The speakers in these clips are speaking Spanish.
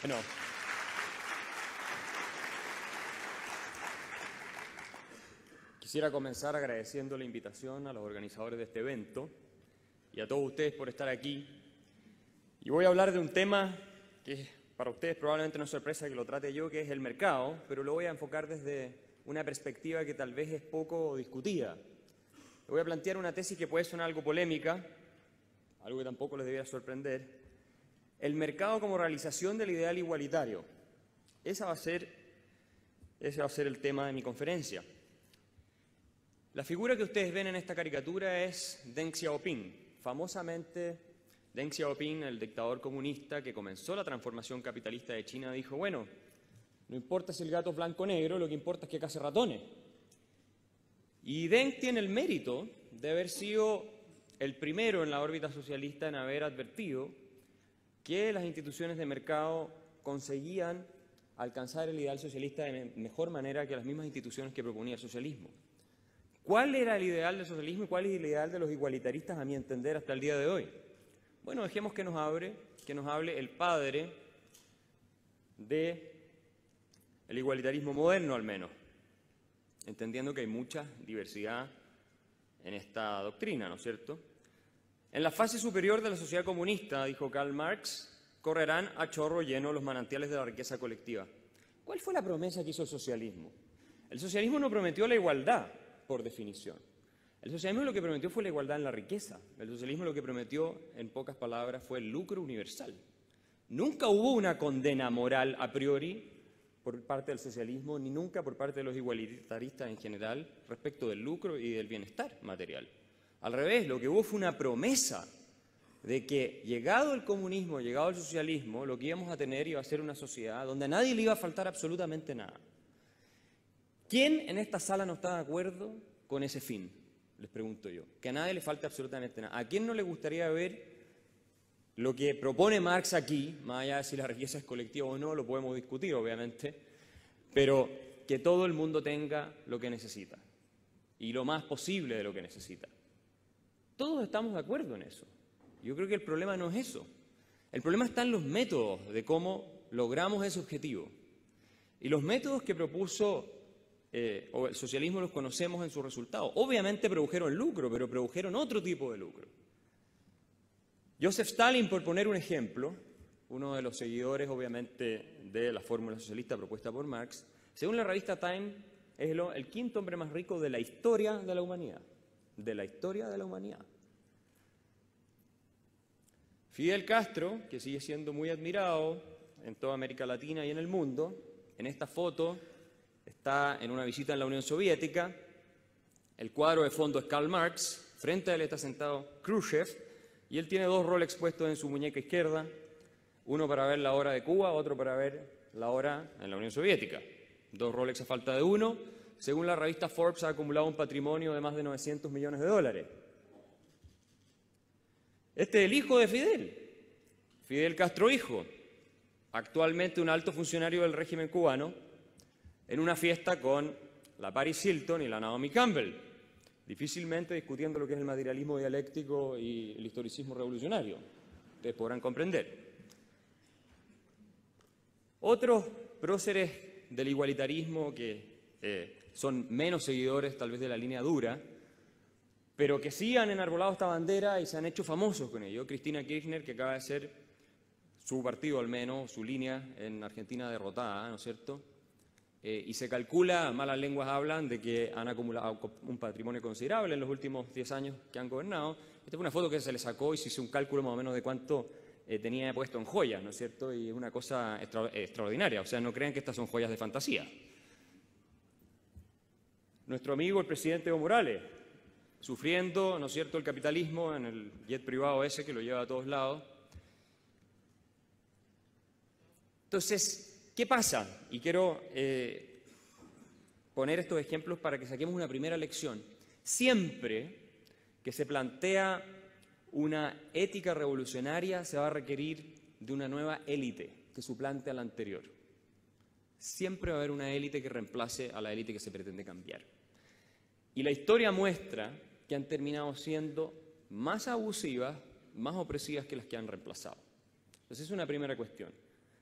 Bueno, quisiera comenzar agradeciendo la invitación a los organizadores de este evento y a todos ustedes por estar aquí. Y voy a hablar de un tema que para ustedes probablemente no es sorpresa que lo trate yo, que es el mercado, pero lo voy a enfocar desde una perspectiva que tal vez es poco discutida. Le voy a plantear una tesis que puede sonar algo polémica, algo que tampoco les debiera sorprender. El mercado como realización del ideal igualitario. Ese va a ser el tema de mi conferencia. La figura que ustedes ven en esta caricatura es Deng Xiaoping. Famosamente, Deng Xiaoping, el dictador comunista que comenzó la transformación capitalista de China, dijo, bueno, no importa si el gato es blanco o negro, lo que importa es que case ratones. Y Deng tiene el mérito de haber sido el primero en la órbita socialista en haber advertido que las instituciones de mercado conseguían alcanzar el ideal socialista de mejor manera que las mismas instituciones que proponía el socialismo. ¿Cuál era el ideal del socialismo y cuál es el ideal de los igualitaristas, a mi entender, hasta el día de hoy? Bueno, dejemos que nos hable el padre del igualitarismo moderno, al menos, entendiendo que hay mucha diversidad en esta doctrina, ¿no es cierto? En la fase superior de la sociedad comunista, dijo Karl Marx, correrán a chorro lleno los manantiales de la riqueza colectiva. ¿Cuál fue la promesa que hizo el socialismo? El socialismo no prometió la igualdad, por definición. El socialismo lo que prometió fue la igualdad en la riqueza. El socialismo lo que prometió, en pocas palabras, fue el lucro universal. Nunca hubo una condena moral a priori por parte del socialismo, ni nunca por parte de los igualitaristas en general, respecto del lucro y del bienestar material. Al revés, lo que hubo fue una promesa de que, llegado el comunismo, llegado el socialismo, lo que íbamos a tener iba a ser una sociedad donde a nadie le iba a faltar absolutamente nada. ¿Quién en esta sala no está de acuerdo con ese fin? Les pregunto yo. Que a nadie le falte absolutamente nada. ¿A quién no le gustaría ver lo que propone Marx aquí, más allá de si la riqueza es colectiva o no, lo podemos discutir, obviamente, pero que todo el mundo tenga lo que necesita y lo más posible de lo que necesita? Todos estamos de acuerdo en eso. Yo creo que el problema no es eso. El problema está en los métodos de cómo logramos ese objetivo. Y los métodos que propuso o el socialismo los conocemos en sus resultados. Obviamente produjeron lucro, pero produjeron otro tipo de lucro. Joseph Stalin, por poner un ejemplo, uno de los seguidores, obviamente, de la fórmula socialista propuesta por Marx, según la revista Time, es el quinto hombre más rico de la historia de la humanidad. De la historia de la humanidad. Fidel Castro, que sigue siendo muy admirado en toda América Latina y en el mundo, en esta foto está en una visita en la Unión Soviética, el cuadro de fondo es Karl Marx, frente a él está sentado Khrushchev, y él tiene dos Rolex puestos en su muñeca izquierda, uno para ver la hora de Cuba, otro para ver la hora en la Unión Soviética. Dos Rolex a falta de uno. Según la revista Forbes, ha acumulado un patrimonio de más de 900 millones de dólares. Este es el hijo de Fidel, Fidel Castro hijo, actualmente un alto funcionario del régimen cubano, en una fiesta con la Paris Hilton y la Naomi Campbell, difícilmente discutiendo lo que es el materialismo dialéctico y el historicismo revolucionario. Ustedes podrán comprender. Otros próceres del igualitarismo que son menos seguidores tal vez de la línea dura, pero que sí han enarbolado esta bandera y se han hecho famosos con ello. Cristina Kirchner, que acaba de ser su partido al menos, su línea en Argentina derrotada, ¿no es cierto? Y se calcula, malas lenguas hablan, de que han acumulado un patrimonio considerable en los últimos 10 años que han gobernado. Esta fue una foto que se le sacó y se hizo un cálculo más o menos de cuánto tenía puesto en joyas, ¿no es cierto? Y es una cosa extraordinaria, o sea, no crean que estas son joyas de fantasía. Nuestro amigo el presidente Evo Morales, sufriendo, ¿no es cierto?, el capitalismo en el jet privado ese que lo lleva a todos lados. Entonces, ¿qué pasa? Y quiero poner estos ejemplos para que saquemos una primera lección. Siempre que se plantea una ética revolucionaria, se va a requerir de una nueva élite que suplante a la anterior. Siempre va a haber una élite que reemplace a la élite que se pretende cambiar. Y la historia muestra que han terminado siendo más abusivas, más opresivas que las que han reemplazado. Entonces, es una primera cuestión.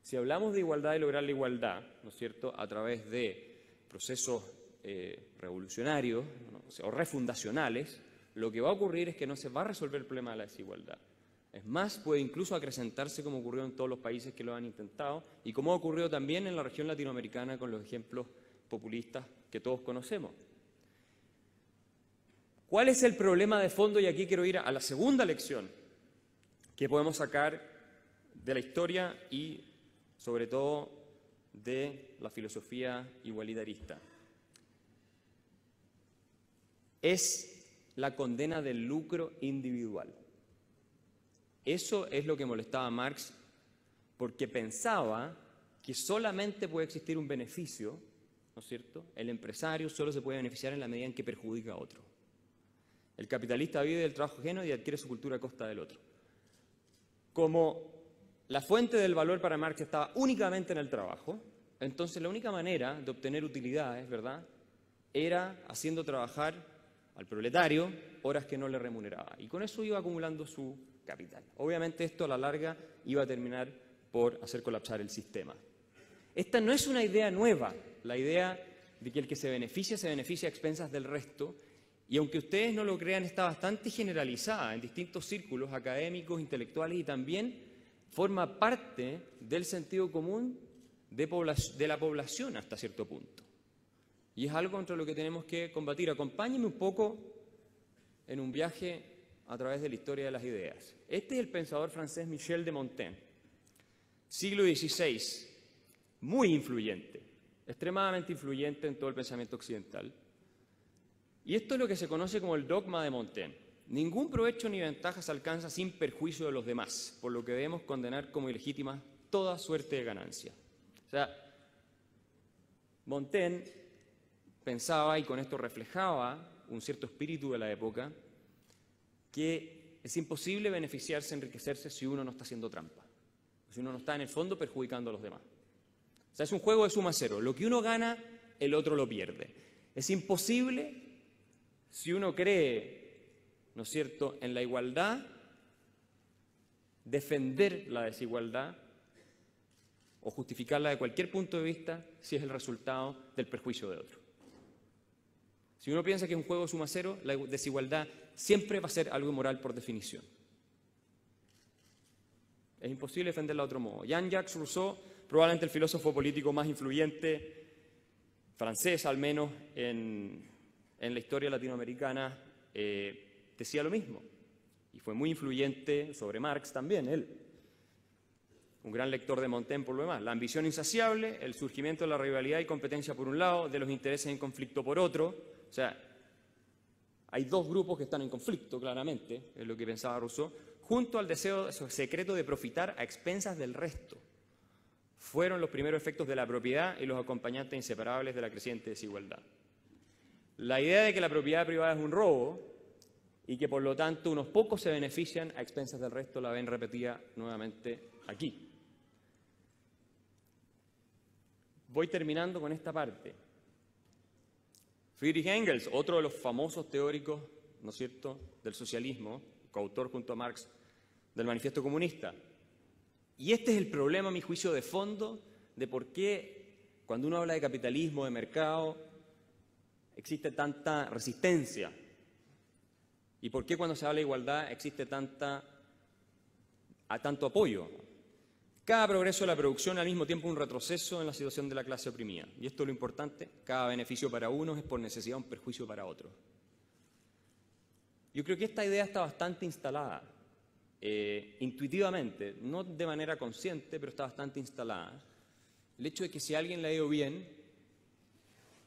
Si hablamos de igualdad y lograr la igualdad, ¿no es cierto?, a través de procesos revolucionarios, ¿no?, o refundacionales, lo que va a ocurrir es que no se va a resolver el problema de la desigualdad. Es más, puede incluso acrecentarse como ocurrió en todos los países que lo han intentado y como ha ocurrido también en la región latinoamericana con los ejemplos populistas que todos conocemos. ¿Cuál es el problema de fondo? Y aquí quiero ir a la segunda lección que podemos sacar de la historia y, sobre todo, de la filosofía igualitarista. Es la condena del lucro individual. Eso es lo que molestaba a Marx, porque pensaba que solamente puede existir un beneficio, ¿no es cierto? El empresario solo se puede beneficiar en la medida en que perjudica a otro. El capitalista vive del trabajo ajeno y adquiere su cultura a costa del otro. Como la fuente del valor para Marx estaba únicamente en el trabajo, entonces la única manera de obtener utilidades, ¿verdad?, era haciendo trabajar al proletario horas que no le remuneraba. Y con eso iba acumulando su capital. Obviamente esto a la larga iba a terminar por hacer colapsar el sistema. Esta no es una idea nueva, la idea de que el que se beneficia a expensas del resto, y aunque ustedes no lo crean, está bastante generalizada en distintos círculos académicos, intelectuales, y también forma parte del sentido común de la población hasta cierto punto. Y es algo contra lo que tenemos que combatir. Acompáñenme un poco en un viaje a través de la historia de las ideas. Este es el pensador francés Michel de Montaigne, siglo XVI, muy influyente, extremadamente influyente en todo el pensamiento occidental. Y esto es lo que se conoce como el dogma de Montaigne. Ningún provecho ni ventaja se alcanza sin perjuicio de los demás, por lo que debemos condenar como ilegítima toda suerte de ganancia. O sea, Montaigne pensaba, y con esto reflejaba un cierto espíritu de la época, que es imposible beneficiarse, enriquecerse si uno no está haciendo trampa, si uno no está en el fondo perjudicando a los demás. O sea, es un juego de suma cero. Lo que uno gana, el otro lo pierde. Es imposible, si uno cree, ¿no es cierto?, en la igualdad, defender la desigualdad o justificarla de cualquier punto de vista si es el resultado del perjuicio de otro. Si uno piensa que es un juego de suma cero, la desigualdad siempre va a ser algo inmoral por definición. Es imposible defenderla de otro modo. Jean-Jacques Rousseau, probablemente el filósofo político más influyente, francés al menos, en la historia latinoamericana, decía lo mismo. Y fue muy influyente sobre Marx también, él. Un gran lector de Montaigne por lo demás. La ambición insaciable, el surgimiento de la rivalidad y competencia por un lado, de los intereses en conflicto por otro. O sea, hay dos grupos que están en conflicto, claramente, es lo que pensaba Rousseau, junto al deseo secreto de profitar a expensas del resto. Fueron los primeros efectos de la propiedad y los acompañantes inseparables de la creciente desigualdad. La idea de que la propiedad privada es un robo y que por lo tanto unos pocos se benefician a expensas del resto la ven repetida nuevamente aquí. Voy terminando con esta parte. Friedrich Engels, otro de los famosos teóricos, ¿no es cierto?, del socialismo, coautor junto a Marx del Manifiesto Comunista. Y este es el problema, a mi juicio, de fondo de por qué cuando uno habla de capitalismo, de mercado, existe tanta resistencia. Y por qué cuando se habla de igualdad existe tanto apoyo. Cada progreso de la producción al mismo tiempo un retroceso en la situación de la clase oprimida. Y esto es lo importante, cada beneficio para unos es por necesidad un perjuicio para otros. Yo creo que esta idea está bastante instalada, intuitivamente, no de manera consciente, pero está bastante instalada. El hecho de que si a alguien le ha ido bien,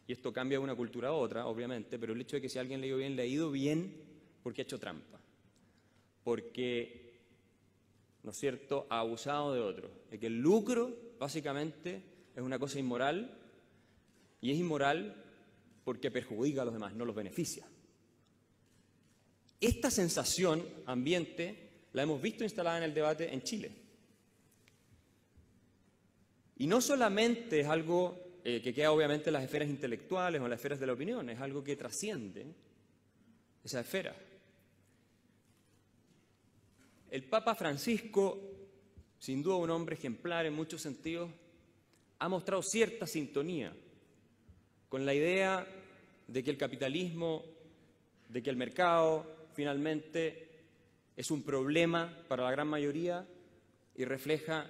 y esto cambia de una cultura a otra, obviamente, pero el hecho de que si a alguien le ha ido bien porque ha hecho trampa, porque, ¿no es cierto?, ha abusado de otro, de que el lucro, básicamente, es una cosa inmoral, y es inmoral porque perjudica a los demás, no los beneficia. Esta sensación ambiente la hemos visto instalada en el debate en Chile. Y no solamente es algo que queda obviamente en las esferas intelectuales o en las esferas de la opinión, es algo que trasciende esa esfera. El Papa Francisco sin duda un hombre ejemplar en muchos sentidos, ha mostrado cierta sintonía con la idea de que el capitalismo, de que el mercado finalmente es un problema para la gran mayoría y refleja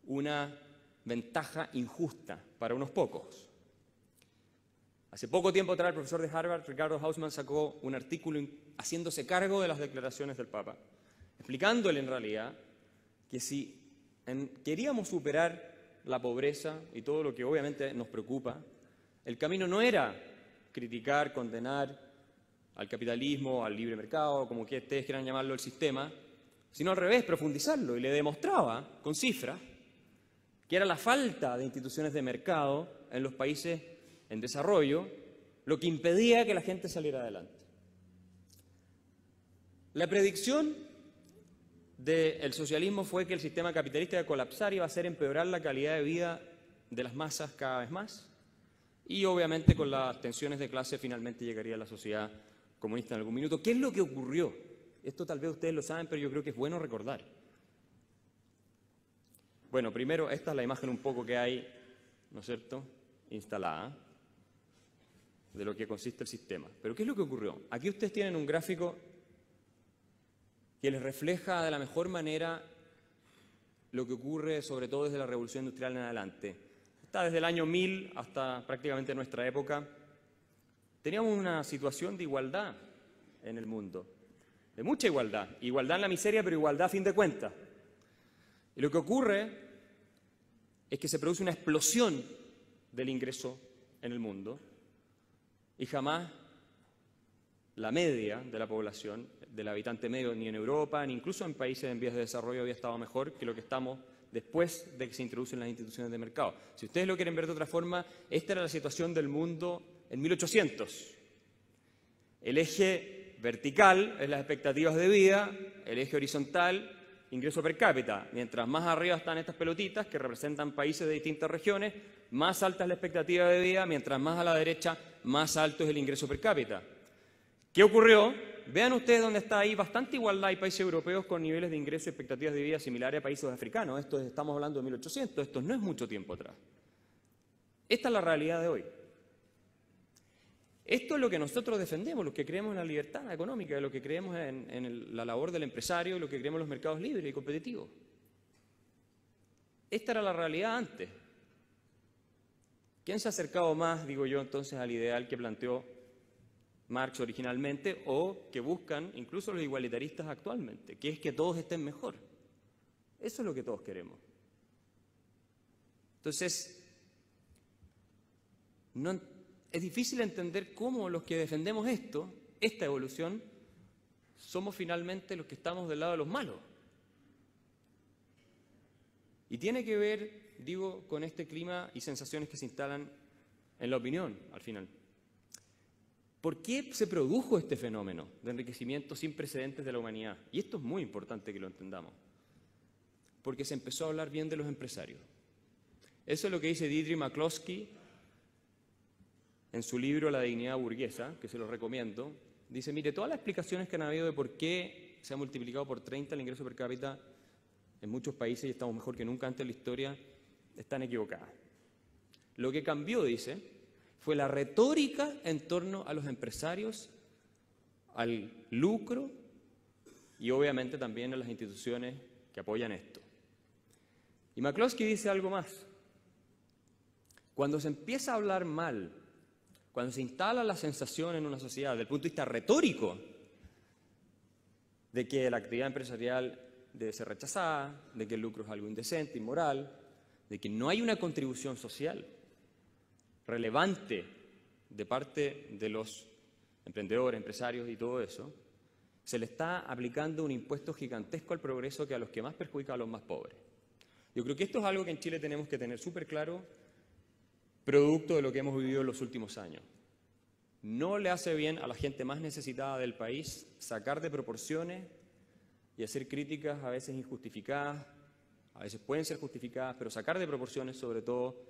una ventaja injusta para unos pocos. Hace poco tiempo atrás el profesor de Harvard, Ricardo Hausmann, sacó un artículo haciéndose cargo de las declaraciones del Papa, explicándole en realidad que si queríamos superar la pobreza y todo lo que obviamente nos preocupa, el camino no era criticar, condenar al capitalismo, al libre mercado, como que ustedes quieran llamarlo, el sistema, sino al revés, profundizarlo. Y le demostraba con cifras que era la falta de instituciones de mercado en los países en desarrollo lo que impedía que la gente saliera adelante. La predicción del socialismo fue que el sistema capitalista iba a colapsar y iba a hacer empeorar la calidad de vida de las masas cada vez más. Y obviamente con las tensiones de clase finalmente llegaría a la sociedad comunista en algún minuto. ¿Qué es lo que ocurrió? Esto tal vez ustedes lo saben, pero yo creo que es bueno recordar. Bueno, primero, esta es la imagen un poco que hay, ¿no es cierto?, instalada, de lo que consiste el sistema. Pero ¿qué es lo que ocurrió? Aquí ustedes tienen un gráfico que les refleja de la mejor manera lo que ocurre, sobre todo desde la Revolución Industrial en adelante. Está desde el año 1000 hasta prácticamente nuestra época. Teníamos una situación de igualdad en el mundo, de mucha igualdad. Igualdad en la miseria, pero igualdad a fin de cuentas. Y lo que ocurre es que se produce una explosión del ingreso en el mundo y jamás la media de la población, del habitante medio, ni en Europa, ni incluso en países en vías de desarrollo había estado mejor que lo que estamos después de que se introducen las instituciones de mercado. Si ustedes lo quieren ver de otra forma, esta era la situación del mundo en 1800. El eje vertical es las expectativas de vida, el eje horizontal, ingreso per cápita. Mientras más arriba están estas pelotitas, que representan países de distintas regiones, más alta es la expectativa de vida, mientras más a la derecha, más alto es el ingreso per cápita. ¿Qué ocurrió? Vean ustedes dónde está ahí bastante igualdad. Hay países europeos con niveles de ingreso y expectativas de vida similares a países africanos. Estamos hablando de 1800, esto no es mucho tiempo atrás. Esta es la realidad de hoy. Esto es lo que nosotros defendemos, los que creemos en la libertad económica, lo que creemos en la labor del empresario, lo que creemos en los mercados libres y competitivos. Esta era la realidad antes. ¿Quién se ha acercado más, digo yo, entonces al ideal que planteó Marx originalmente o que buscan incluso los igualitaristas actualmente, que es que todos estén mejor? Eso es lo que todos queremos. Entonces, es difícil entender cómo los que defendemos esta evolución, somos finalmente los que estamos del lado de los malos. Y tiene que ver, digo, con este clima y sensaciones que se instalan en la opinión, al final. ¿Por qué se produjo este fenómeno de enriquecimiento sin precedentes de la humanidad? Y esto es muy importante que lo entendamos. Porque se empezó a hablar bien de los empresarios. Eso es lo que dice Dietrich McCloskey en su libro La dignidad burguesa, que se lo recomiendo. Dice, mire, todas las explicaciones que han habido de por qué se ha multiplicado por 30 el ingreso per cápita en muchos países y estamos mejor que nunca antes en la historia, están equivocadas. Lo que cambió, dice, fue la retórica en torno a los empresarios, al lucro y obviamente también a las instituciones que apoyan esto. Y McCloskey dice algo más. Cuando se empieza a hablar mal, cuando se instala la sensación en una sociedad desde el punto de vista retórico de que la actividad empresarial debe ser rechazada, de que el lucro es algo indecente, inmoral, de que no hay una contribución social relevante de parte de los emprendedores, empresarios y todo eso, se le está aplicando un impuesto gigantesco al progreso que a los que más perjudica a los más pobres. Yo creo que esto es algo que en Chile tenemos que tener súper claro, producto de lo que hemos vivido en los últimos años. No le hace bien a la gente más necesitada del país sacar de proporciones y hacer críticas a veces injustificadas, a veces pueden ser justificadas, pero sacar de proporciones sobre todo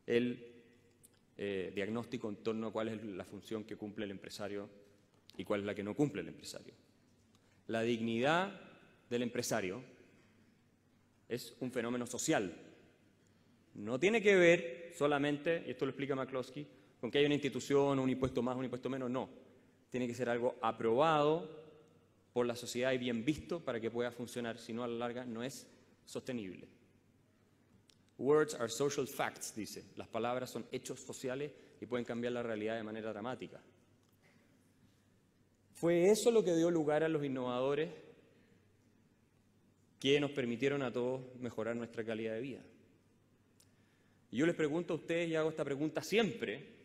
el diagnóstico en torno a cuál es la función que cumple el empresario y cuál es la que no cumple el empresario. La dignidad del empresario es un fenómeno social. No tiene que ver solamente, y esto lo explica McCloskey, con que haya una institución, un impuesto más, un impuesto menos, no. Tiene que ser algo aprobado por la sociedad y bien visto para que pueda funcionar, si no a la larga no es sostenible. Words are social facts, dice. Las palabras son hechos sociales y pueden cambiar la realidad de manera dramática. Fue eso lo que dio lugar a los innovadores que nos permitieron a todos mejorar nuestra calidad de vida. Y yo les pregunto a ustedes, y hago esta pregunta siempre,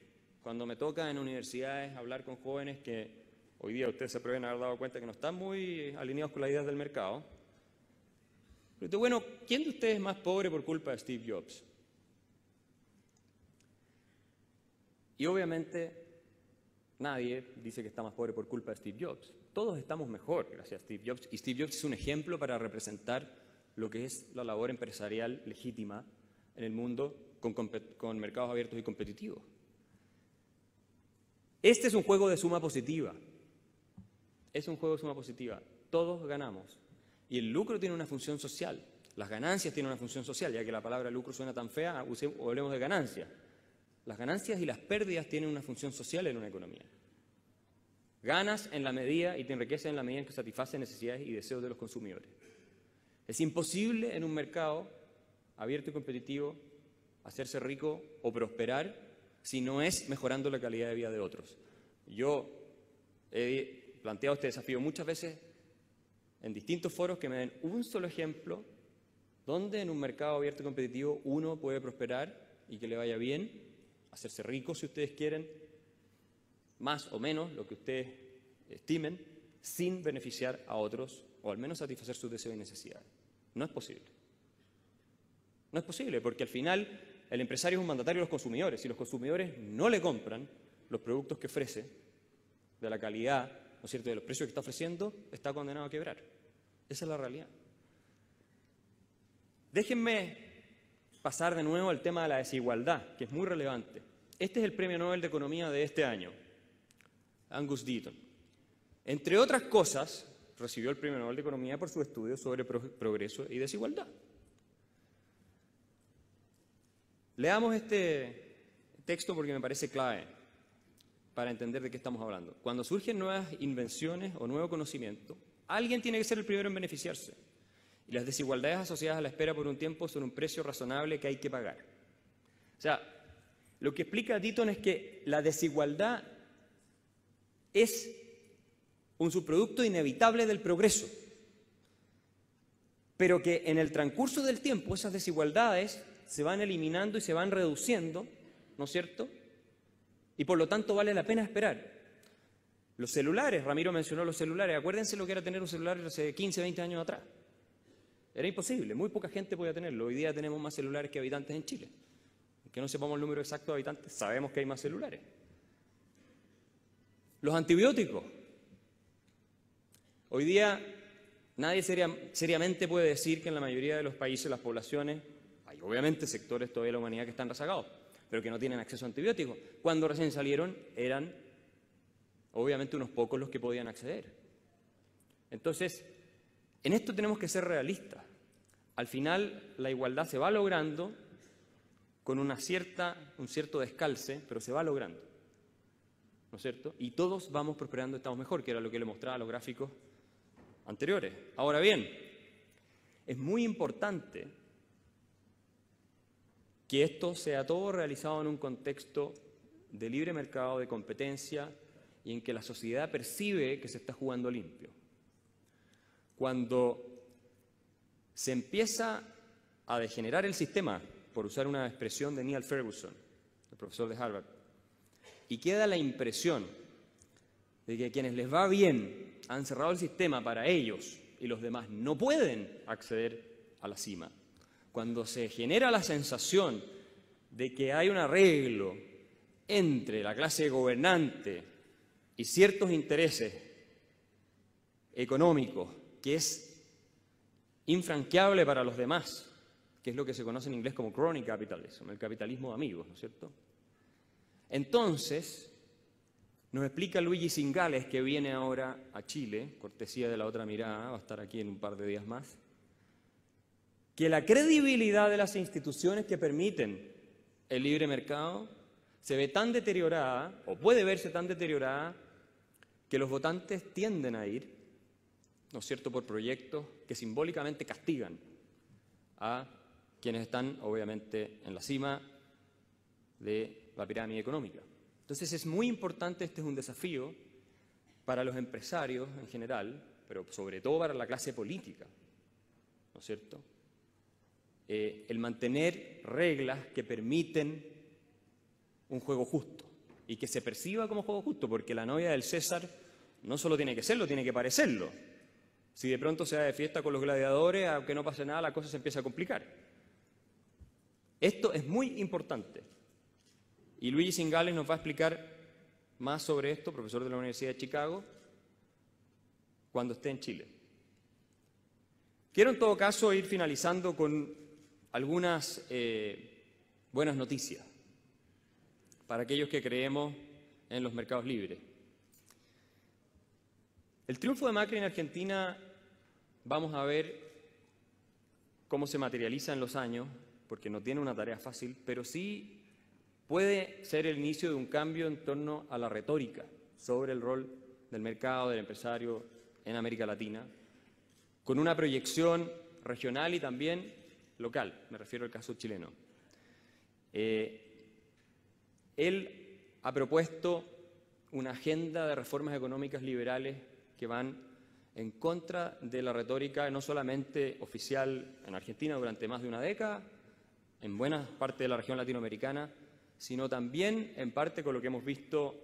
cuando me toca en universidades hablar con jóvenes que hoy día ustedes se pueden haber dado cuenta que no están muy alineados con las ideas del mercado. Pero bueno, ¿quién de ustedes es más pobre por culpa de Steve Jobs? Y obviamente nadie dice que está más pobre por culpa de Steve Jobs. Todos estamos mejor gracias a Steve Jobs. Y Steve Jobs es un ejemplo para representar lo que es la labor empresarial legítima en el mundo con mercados abiertos y competitivos. Este es un juego de suma positiva. Es un juego de suma positiva. Todos ganamos. Y el lucro tiene una función social. Las ganancias tienen una función social, ya que la palabra lucro suena tan fea, hablemos de ganancias. Las ganancias y las pérdidas tienen una función social en una economía. Ganas en la medida y te enriqueces en la medida en que satisface necesidades y deseos de los consumidores. Es imposible en un mercado abierto y competitivo hacerse rico o prosperar si no es mejorando la calidad de vida de otros. Yo he planteado este desafío muchas veces en distintos foros que me den un solo ejemplo donde en un mercado abierto y competitivo uno puede prosperar y que le vaya bien, hacerse rico si ustedes quieren, más o menos lo que ustedes estimen, sin beneficiar a otros o al menos satisfacer sus deseos y necesidades. No es posible. No es posible porque al final el empresario es un mandatario de los consumidores. Si los consumidores no le compran los productos que ofrece, de la calidad, ¿no es cierto?, de los precios que está ofreciendo, está condenado a quebrar. Esa es la realidad. Déjenme pasar de nuevo al tema de la desigualdad, que es muy relevante. Este es el Premio Nobel de Economía de este año, Angus Deaton. Entre otras cosas, recibió el Premio Nobel de Economía por su estudio sobre progreso y desigualdad. Leamos este texto porque me parece clave para entender de qué estamos hablando. Cuando surgen nuevas invenciones o nuevo conocimiento, alguien tiene que ser el primero en beneficiarse. Y las desigualdades asociadas a la espera por un tiempo son un precio razonable que hay que pagar. O sea, lo que explica Deaton es que la desigualdad es un subproducto inevitable del progreso, pero que en el transcurso del tiempo esas desigualdades se van eliminando y se van reduciendo, ¿no es cierto? Y por lo tanto vale la pena esperar. Los celulares, Ramiro mencionó los celulares, acuérdense lo que era tener un celular hace 15, 20 años atrás. Era imposible, muy poca gente podía tenerlo. Hoy día tenemos más celulares que habitantes en Chile. Aunque no sepamos el número exacto de habitantes, sabemos que hay más celulares. Los antibióticos. Hoy día nadie seriamente puede decir que en la mayoría de los países, las poblaciones, hay obviamente sectores todavía de la humanidad que están rezagados, pero que no tienen acceso a antibióticos. Cuando recién salieron eran obviamente unos pocos los que podían acceder. Entonces, en esto tenemos que ser realistas. Al final, la igualdad se va logrando con un cierto descalce, pero se va logrando, ¿no es cierto? Y todos vamos prosperando, estamos mejor, que era lo que le mostraba a los gráficos anteriores. Ahora bien, es muy importante que esto sea todo realizado en un contexto de libre mercado, de competencia y en que la sociedad percibe que se está jugando limpio. Cuando se empieza a degenerar el sistema, por usar una expresión de Neil Ferguson, el profesor de Harvard, y queda la impresión de que a quienes les va bien han cerrado el sistema para ellos y los demás no pueden acceder a la cima, cuando se genera la sensación de que hay un arreglo entre la clase gobernante y ciertos intereses económicos que es infranqueable para los demás, que es lo que se conoce en inglés como crony capitalism, el capitalismo de amigos, ¿no es cierto? Entonces, nos explica Luigi Zingales, que viene ahora a Chile, cortesía de La Otra Mirada, va a estar aquí en un par de días más, que la credibilidad de las instituciones que permiten el libre mercado se ve tan deteriorada, o puede verse tan deteriorada, que los votantes tienden a ir, ¿no es cierto?, por proyectos que simbólicamente castigan a quienes están, obviamente, en la cima de la pirámide económica. Entonces es muy importante, este es un desafío para los empresarios en general, pero sobre todo para la clase política, ¿no es cierto?, el mantener reglas que permiten un juego justo y que se perciba como juego justo, porque la novia del César no solo tiene que serlo, tiene que parecerlo. Si de pronto se va de fiesta con los gladiadores, aunque no pase nada, la cosa se empieza a complicar. Esto es muy importante. Y Luigi Zingales nos va a explicar más sobre esto, profesor de la Universidad de Chicago, cuando esté en Chile. Quiero en todo caso ir finalizando con algunas buenas noticias para aquellos que creemos en los mercados libres. El triunfo de Macri en Argentina, vamos a ver cómo se materializa en los años, porque no tiene una tarea fácil, pero sí puede ser el inicio de un cambio en torno a la retórica sobre el rol del mercado, del empresario en América Latina, con una proyección regional y también local, me refiero al caso chileno. Él ha propuesto una agenda de reformas económicas liberales que van en contra de la retórica no solamente oficial en Argentina durante más de una década, en buena parte de la región latinoamericana, sino también en parte con lo que hemos visto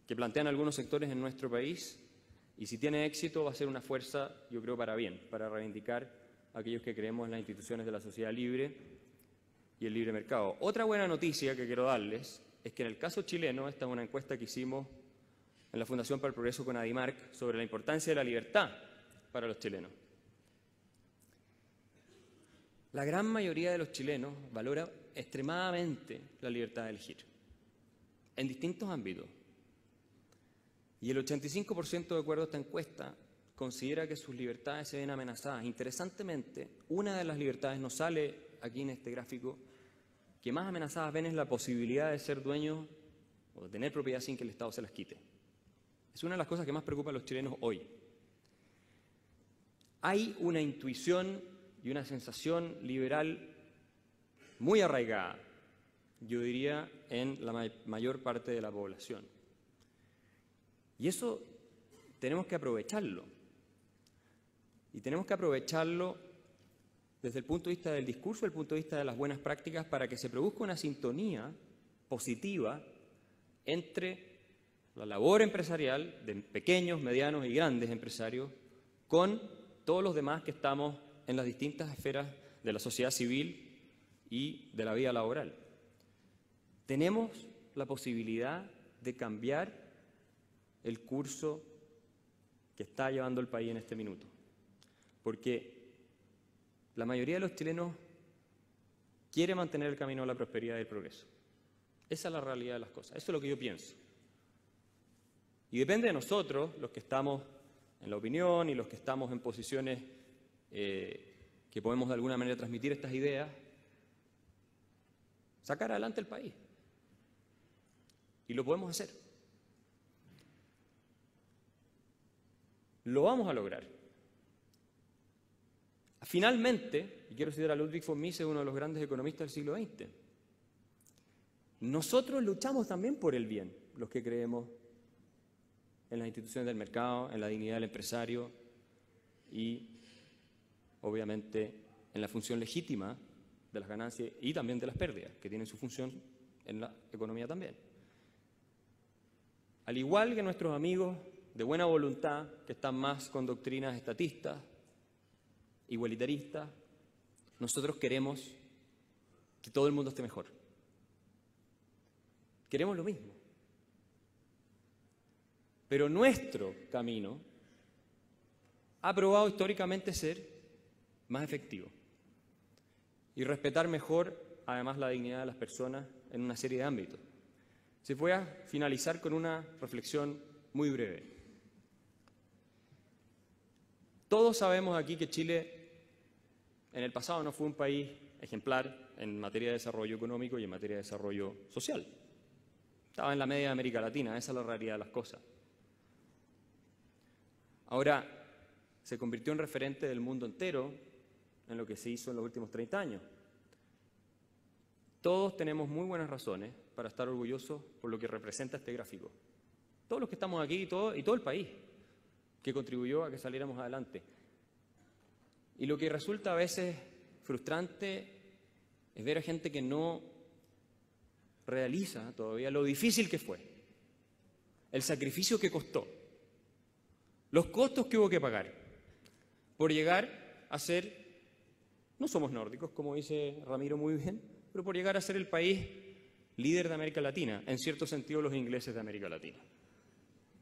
que plantean algunos sectores en nuestro país, y si tiene éxito va a ser una fuerza, yo creo, para bien, para reivindicar a aquellos que creemos en las instituciones de la sociedad libre y el libre mercado. Otra buena noticia que quiero darles es que en el caso chileno, esta es una encuesta que hicimos en la Fundación para el Progreso con Adimark sobre la importancia de la libertad para los chilenos. La gran mayoría de los chilenos valora extremadamente la libertad de elegir, en distintos ámbitos. Y el 85%, de acuerdo a esta encuesta, considera que sus libertades se ven amenazadas. Interesantemente, una de las libertades no sale aquí en este gráfico, que más amenazadas ven es la posibilidad de ser dueños o de tener propiedad sin que el Estado se las quite. Es una de las cosas que más preocupa a los chilenos hoy. Hay una intuición y una sensación liberal muy arraigada, yo diría, en la mayor parte de la población. Y eso tenemos que aprovecharlo. Y tenemos que aprovecharlo desde el punto de vista del discurso, desde el punto de vista de las buenas prácticas, para que se produzca una sintonía positiva entre la labor empresarial de pequeños, medianos y grandes empresarios con todos los demás que estamos en las distintas esferas de la sociedad civil y de la vida laboral. Tenemos la posibilidad de cambiar el curso que está llevando el país en este minuto, porque la mayoría de los chilenos quiere mantener el camino a la prosperidad y el progreso. Esa es la realidad de las cosas, eso es lo que yo pienso. Y depende de nosotros, los que estamos en la opinión y los que estamos en posiciones que podemos de alguna manera transmitir estas ideas, sacar adelante el país. Y lo podemos hacer. Lo vamos a lograr. Finalmente, y quiero citar a Ludwig von Mises, uno de los grandes economistas del siglo XX, nosotros luchamos también por el bien, los que creemos en las instituciones del mercado, en la dignidad del empresario y, obviamente, en la función legítima de las ganancias y también de las pérdidas, que tienen su función en la economía también. Al igual que nuestros amigos de buena voluntad, que están más con doctrinas estatistas, igualitaristas, nosotros queremos que todo el mundo esté mejor. Queremos lo mismo. Pero nuestro camino ha probado históricamente ser más efectivo y respetar mejor, además, la dignidad de las personas en una serie de ámbitos. Se voy a finalizar con una reflexión muy breve. Todos sabemos aquí que Chile en el pasado no fue un país ejemplar en materia de desarrollo económico y en materia de desarrollo social. Estaba en la media de América Latina, esa es la realidad de las cosas. Ahora se convirtió en referente del mundo entero en lo que se hizo en los últimos 30 años. Todos tenemos muy buenas razones para estar orgullosos por lo que representa este gráfico. Todos los que estamos aquí y todo el país que contribuyó a que saliéramos adelante. Y lo que resulta a veces frustrante es ver a gente que no realiza todavía lo difícil que fue, el sacrificio que costó, los costos que hubo que pagar por llegar a ser, no somos nórdicos, como dice Ramiro muy bien, pero por llegar a ser el país líder de América Latina, en cierto sentido los ingleses de América Latina.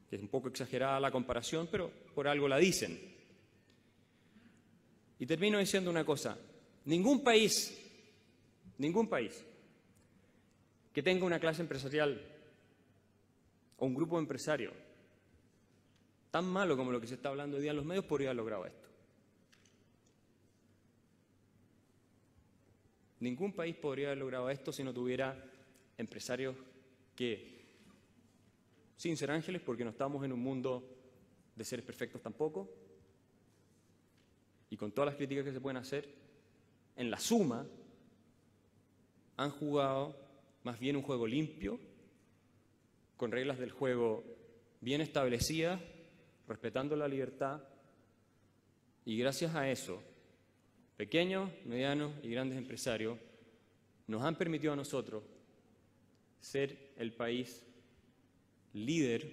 Que es un poco exagerada la comparación, pero por algo la dicen. Y termino diciendo una cosa, ningún país que tenga una clase empresarial o un grupo de empresarios tan malo como lo que se está hablando hoy día en los medios podría haber logrado esto. Ningún país podría haber logrado esto si no tuviera empresarios que, sin ser ángeles, porque no estamos en un mundo de seres perfectos tampoco, y con todas las críticas que se pueden hacer, en la suma han jugado más bien un juego limpio, con reglas del juego bien establecidas, respetando la libertad, y gracias a eso, pequeños, medianos y grandes empresarios nos han permitido a nosotros ser el país líder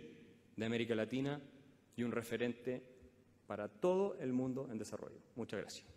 de América Latina y un referente para todo el mundo en desarrollo. Muchas gracias.